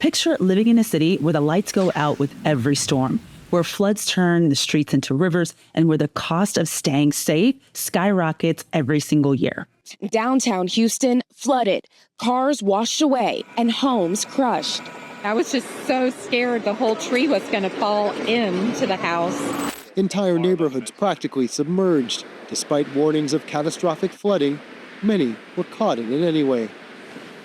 Picture living in a city where the lights go out with every storm, where floods turn the streets into rivers, and where the cost of staying safe skyrockets every single year. Downtown Houston flooded, cars washed away, and homes crushed. I was just so scared the whole tree was going to fall into the house. Entire neighborhoods practically submerged. Despite warnings of catastrophic flooding, many were caught in it anyway.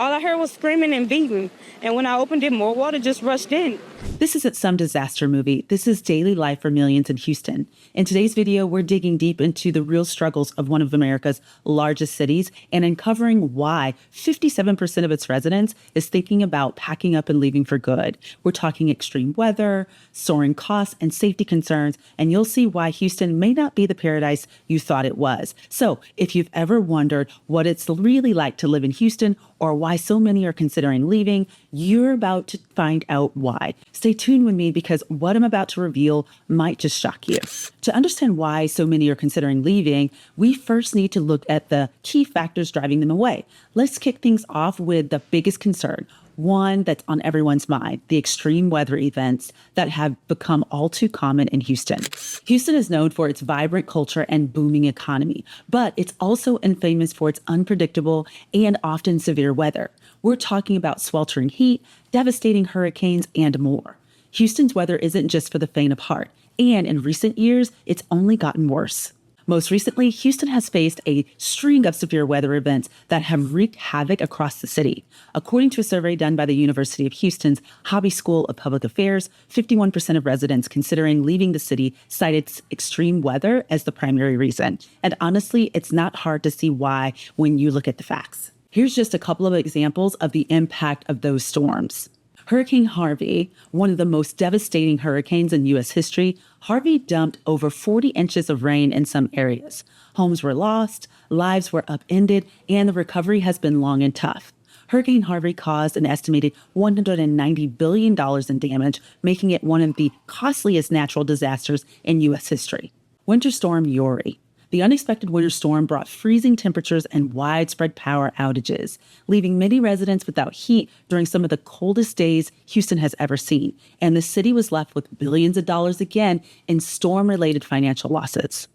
All I heard was screaming and beating, and when I opened it, more water just rushed in. This isn't some disaster movie. This is daily life for millions in Houston. In today's video, we're digging deep into the real struggles of one of America's largest cities and uncovering why 57% of its residents is thinking about packing up and leaving for good. We're talking extreme weather, soaring costs, and safety concerns, and you'll see why Houston may not be the paradise you thought it was. So if you've ever wondered what it's really like to live in Houston or why so many are considering leaving, you're about to find out why. Stay tuned with me because what I'm about to reveal might just shock you. To understand why so many are considering leaving, we first need to look at the key factors driving them away. Let's kick things off with the biggest concern, one that's on everyone's mind, the extreme weather events that have become all too common in Houston. Houston is known for its vibrant culture and booming economy, but it's also infamous for its unpredictable and often severe weather. We're talking about sweltering heat, devastating hurricanes, and more. Houston's weather isn't just for the faint of heart, and in recent years, it's only gotten worse. Most recently, Houston has faced a string of severe weather events that have wreaked havoc across the city. According to a survey done by the University of Houston's Hobby School of Public Affairs, 51% of residents considering leaving the city cited extreme weather as the primary reason. And honestly, it's not hard to see why when you look at the facts. Here's just a couple of examples of the impact of those storms. Hurricane Harvey, one of the most devastating hurricanes in U.S. history, Harvey dumped over 40 inches of rain in some areas. Homes were lost, lives were upended, and the recovery has been long and tough. Hurricane Harvey caused an estimated $190 billion in damage, making it one of the costliest natural disasters in U.S. history. Winter Storm Uri. The unexpected winter storm brought freezing temperatures and widespread power outages, leaving many residents without heat during some of the coldest days Houston has ever seen. And the city was left with billions of dollars again in storm-related financial losses.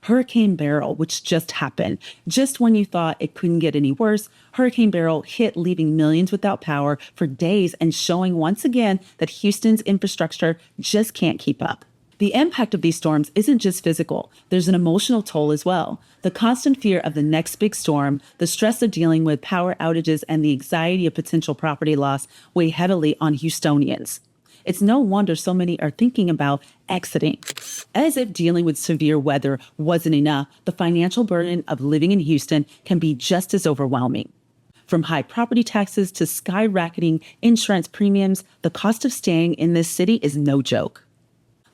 Hurricane Beryl, which just happened. Just when you thought it couldn't get any worse, Hurricane Beryl hit, leaving millions without power for days and showing once again that Houston's infrastructure just can't keep up. The impact of these storms isn't just physical. There's an emotional toll as well. The constant fear of the next big storm, the stress of dealing with power outages, and the anxiety of potential property loss weigh heavily on Houstonians. It's no wonder so many are thinking about exiting. As if dealing with severe weather wasn't enough, the financial burden of living in Houston can be just as overwhelming. From high property taxes to skyrocketing insurance premiums, the cost of staying in this city is no joke.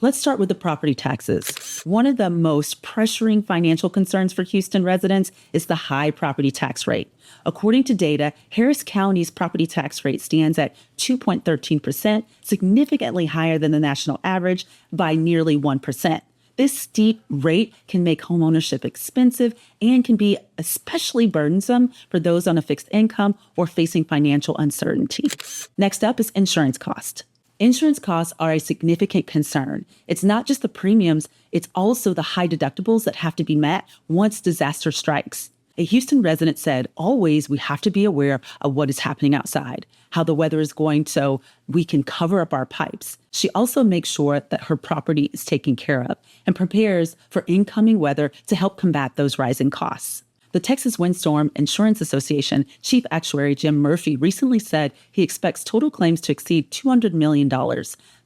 Let's start with the property taxes. One of the most pressuring financial concerns for Houston residents is the high property tax rate. According to data, Harris County's property tax rate stands at 2.13%, significantly higher than the national average by nearly 1%. This steep rate can make homeownership expensive and can be especially burdensome for those on a fixed income or facing financial uncertainty. Next up is insurance cost. Insurance costs are a significant concern. It's not just the premiums, it's also the high deductibles that have to be met once disaster strikes. A Houston resident said, always we have to be aware of what is happening outside, how the weather is going so we can cover up our pipes. She also makes sure that her property is taken care of and prepares for incoming weather to help combat those rising costs. The Texas Windstorm Insurance Association Chief Actuary Jim Murphy recently said he expects total claims to exceed $200 million.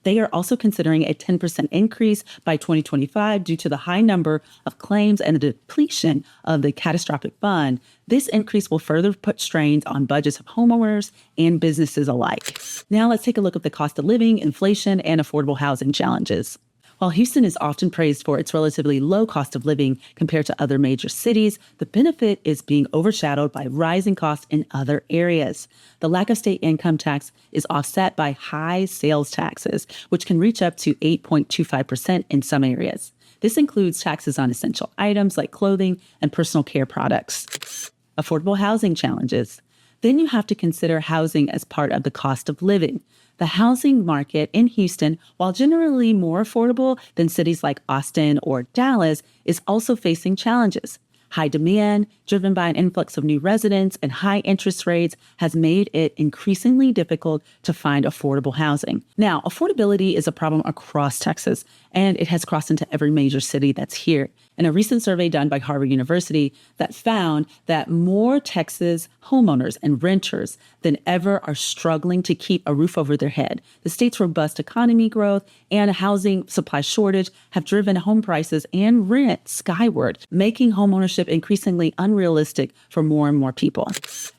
They are also considering a 10% increase by 2025 due to the high number of claims and the depletion of the catastrophic fund. This increase will further put strains on budgets of homeowners and businesses alike. Now let's take a look at the cost of living, inflation, and affordable housing challenges. While Houston is often praised for its relatively low cost of living compared to other major cities, the benefit is being overshadowed by rising costs in other areas. The lack of state income tax is offset by high sales taxes, which can reach up to 8.25% in some areas. This includes taxes on essential items like clothing and personal care products. Affordable housing challenges. Then you have to consider housing as part of the cost of living. The housing market in Houston, while generally more affordable than cities like Austin or Dallas, is also facing challenges. High demand, driven by an influx of new residents and high interest rates, has made it increasingly difficult to find affordable housing. Now, affordability is a problem across Texas, and it has crossed into every major city that's here. In a recent survey done by Harvard University that found that more Texas homeowners and renters than ever are struggling to keep a roof over their head. The state's robust economy growth and a housing supply shortage have driven home prices and rent skyward, making homeownership increasingly unrealistic for more and more people.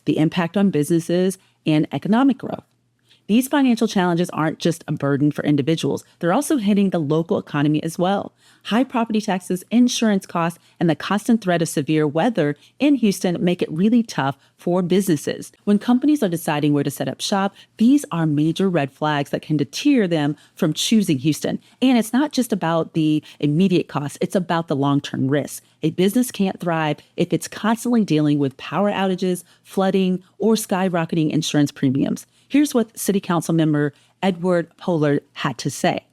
The impact on businesses and economic growth. These financial challenges aren't just a burden for individuals. They're also hitting the local economy as well. High property taxes, insurance costs, and the constant threat of severe weather in Houston make it really tough for businesses. When companies are deciding where to set up shop, these are major red flags that can deter them from choosing Houston. And it's not just about the immediate costs, it's about the long-term risks. A business can't thrive if it's constantly dealing with power outages, flooding, or skyrocketing insurance premiums. Here's what City Council member Edward Pollard had to say.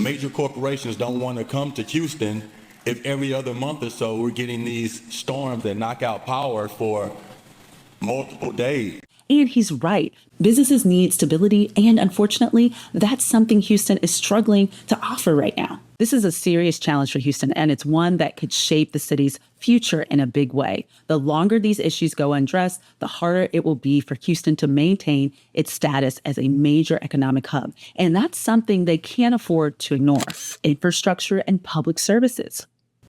Major corporations don't want to come to Houston if every other month or so we're getting these storms that knock out power for multiple days. And he's right. Businesses need stability, and unfortunately, that's something Houston is struggling to offer right now. This is a serious challenge for Houston, and it's one that could shape the city's future in a big way. The longer these issues go unaddressed, the harder it will be for Houston to maintain its status as a major economic hub. And that's something they can't afford to ignore. Infrastructure and public services.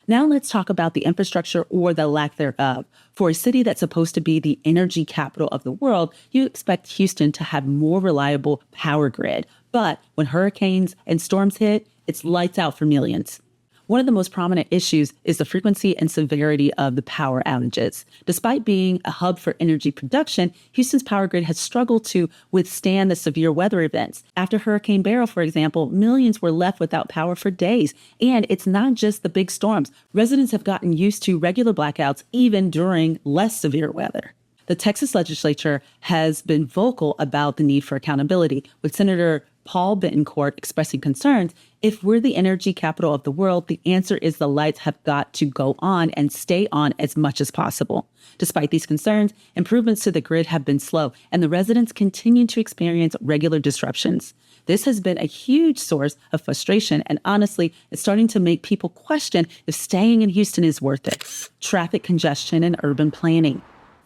Now let's talk about the infrastructure or the lack thereof. For a city that's supposed to be the energy capital of the world, you expect Houston to have more reliable power grid. But when hurricanes and storms hit, it's lights out for millions. One of the most prominent issues is the frequency and severity of the power outages. Despite being a hub for energy production, Houston's power grid has struggled to withstand the severe weather events. After Hurricane Beryl, for example, millions were left without power for days. And it's not just the big storms. Residents have gotten used to regular blackouts even during less severe weather. The Texas legislature has been vocal about the need for accountability, with Senator Paul Bettencourt expressing concerns. If we're the energy capital of the world, the answer is the lights have got to go on and stay on as much as possible. Despite these concerns, improvements to the grid have been slow, and the residents continue to experience regular disruptions. This has been a huge source of frustration, and honestly, it's starting to make people question if staying in Houston is worth it. Traffic congestion and urban planning.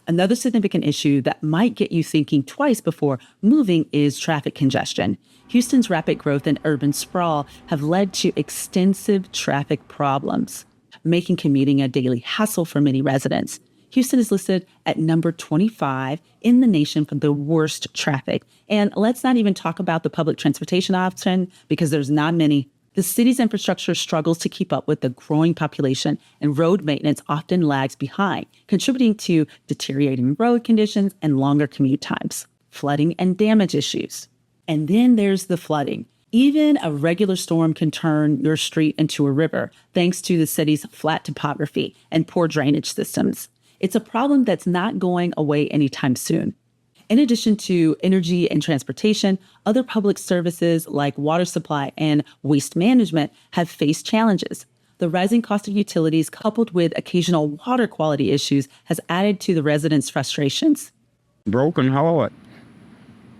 Another significant issue that might get you thinking twice before moving is traffic congestion. Houston's rapid growth and urban sprawl have led to extensive traffic problems, making commuting a daily hassle for many residents. Houston is listed at number 25 in the nation for the worst traffic. And let's not even talk about the public transportation option, because there's not many. The city's infrastructure struggles to keep up with the growing population, and road maintenance often lags behind, contributing to deteriorating road conditions and longer commute times. Flooding and damage issues. And then there's the flooding. Even a regular storm can turn your street into a river, thanks to the city's flat topography and poor drainage systems. It's a problem that's not going away anytime soon. In addition to energy and transportation, other public services like water supply and waste management have faced challenges. The rising cost of utilities, coupled with occasional water quality issues, has added to the residents' frustrations. Broken heart.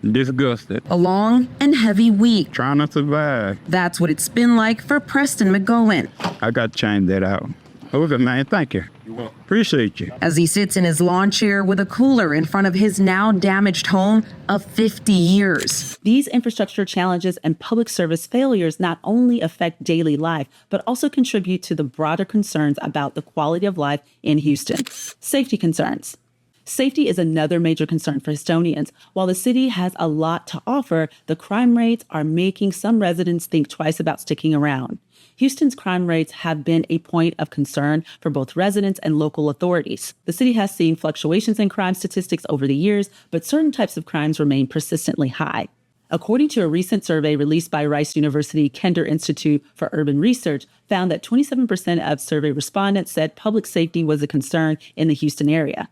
Disgusted. A long and heavy week. Trying to survive. That's what it's been like for Preston McGowan. I got to change that out. Okay, man, thank you. Appreciate you. As he sits in his lawn chair with a cooler in front of his now damaged home of 50 years. These infrastructure challenges and public service failures not only affect daily life, but also contribute to the broader concerns about the quality of life in Houston. Safety concerns. Safety is another major concern for Houstonians. While the city has a lot to offer, the crime rates are making some residents think twice about sticking around. Houston's crime rates have been a point of concern for both residents and local authorities. The city has seen fluctuations in crime statistics over the years, but certain types of crimes remain persistently high. According to a recent survey released by Rice University Kender Institute for Urban Research, found that 27% of survey respondents said public safety was a concern in the Houston area.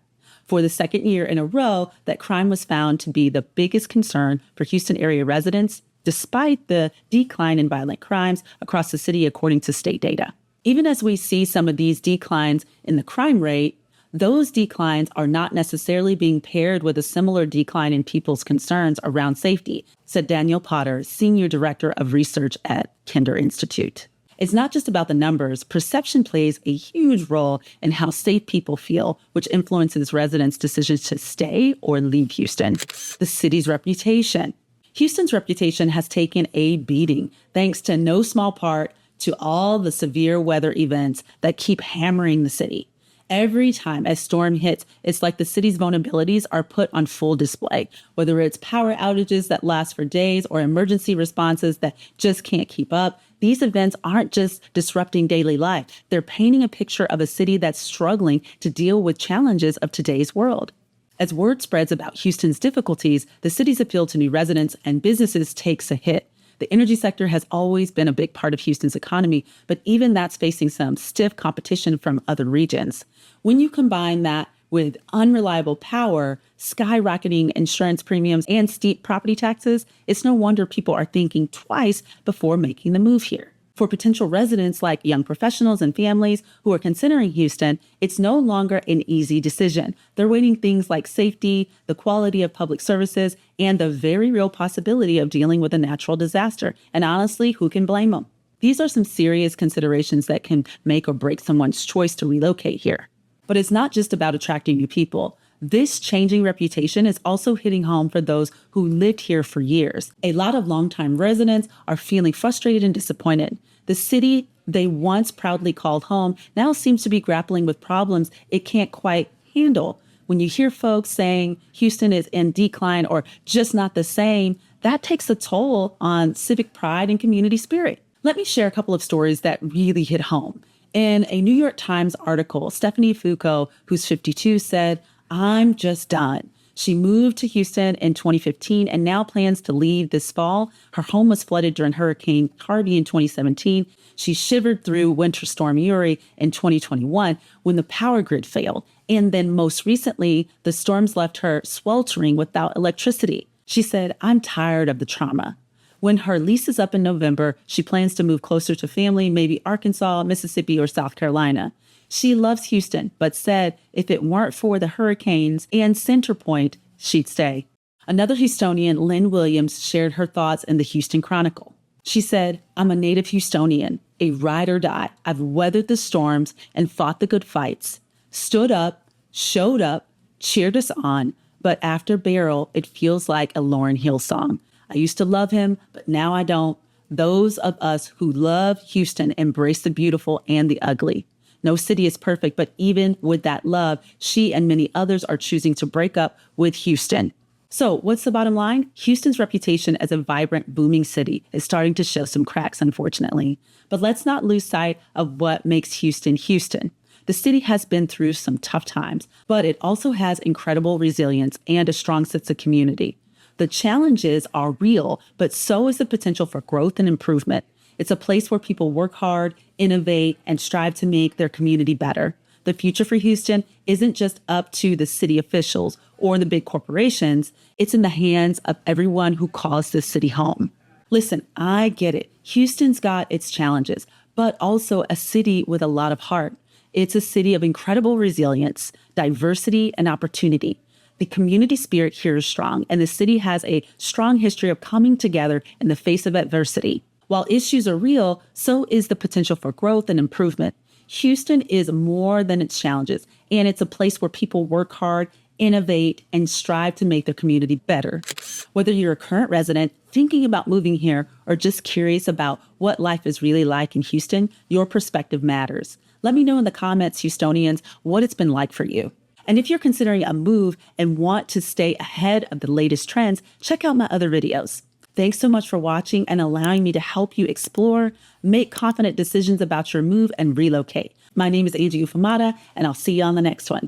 For the second year in a row, that crime was found to be the biggest concern for Houston area residents, despite the decline in violent crimes across the city, according to state data. Even as we see some of these declines in the crime rate, those declines are not necessarily being paired with a similar decline in people's concerns around safety, said Daniel Potter, Senior Director of Research at Kinder Institute. It's not just about the numbers. Perception plays a huge role in how safe people feel, which influences residents' decisions to stay or leave Houston. The city's reputation. Houston's reputation has taken a beating, thanks to no small part to all the severe weather events that keep hammering the city. Every time a storm hits, it's like the city's vulnerabilities are put on full display, whether it's power outages that last for days or emergency responses that just can't keep up. These events aren't just disrupting daily life. They're painting a picture of a city that's struggling to deal with challenges of today's world. As word spreads about Houston's difficulties, the city's appeal to new residents and businesses takes a hit. The energy sector has always been a big part of Houston's economy, but even that's facing some stiff competition from other regions. When you combine that with unreliable power, skyrocketing insurance premiums, and steep property taxes, it's no wonder people are thinking twice before making the move here. For potential residents like young professionals and families who are considering Houston, it's no longer an easy decision. They're weighing things like safety, the quality of public services, and the very real possibility of dealing with a natural disaster. And honestly, who can blame them? These are some serious considerations that can make or break someone's choice to relocate here. But it's not just about attracting new people. This changing reputation is also hitting home for those who lived here for years. A lot of longtime residents are feeling frustrated and disappointed. The city they once proudly called home now seems to be grappling with problems it can't quite handle. When you hear folks saying Houston is in decline or just not the same, that takes a toll on civic pride and community spirit. Let me share a couple of stories that really hit home. In a New York Times article, Stephanie Foucault, who's 52, said, "I'm just done." She moved to Houston in 2015 and now plans to leave this fall. Her home was flooded during Hurricane Harvey in 2017. She shivered through Winter Storm Uri in 2021 when the power grid failed. And then most recently, the storms left her sweltering without electricity. She said, "I'm tired of the trauma." When her lease is up in November, she plans to move closer to family, maybe Arkansas, Mississippi, or South Carolina. She loves Houston, but said if it weren't for the hurricanes and Centerpoint, she'd stay. Another Houstonian, Lynn Williams, shared her thoughts in the Houston Chronicle. She said, "I'm a native Houstonian, a ride or die. I've weathered the storms and fought the good fights, stood up, showed up, cheered us on. But after Beryl, it feels like a Lauryn Hill song. I used to love him, but now I don't. Those of us who love Houston embrace the beautiful and the ugly. No city is perfect, but even with that love, she and many others are choosing to break up with Houston." So what's the bottom line? Houston's reputation as a vibrant, booming city is starting to show some cracks, unfortunately. But let's not lose sight of what makes Houston, Houston. The city has been through some tough times, but it also has incredible resilience and a strong sense of community. The challenges are real, but so is the potential for growth and improvement. It's a place where people work hard, innovate, and strive to make their community better. The future for Houston isn't just up to the city officials or the big corporations. It's in the hands of everyone who calls this city home. Listen, I get it. Houston's got its challenges, but also a city with a lot of heart. It's a city of incredible resilience, diversity, and opportunity. The community spirit here is strong, and the city has a strong history of coming together in the face of adversity. While issues are real, so is the potential for growth and improvement. Houston is more than its challenges, and it's a place where people work hard, innovate, and strive to make their community better. Whether you're a current resident, thinking about moving here, or just curious about what life is really like in Houston, your perspective matters. Let me know in the comments, Houstonians, what it's been like for you. And if you're considering a move and want to stay ahead of the latest trends, check out my other videos. Thanks so much for watching and allowing me to help you explore, make confident decisions about your move, and relocate. My name is Angie Ufamata, and I'll see you on the next one.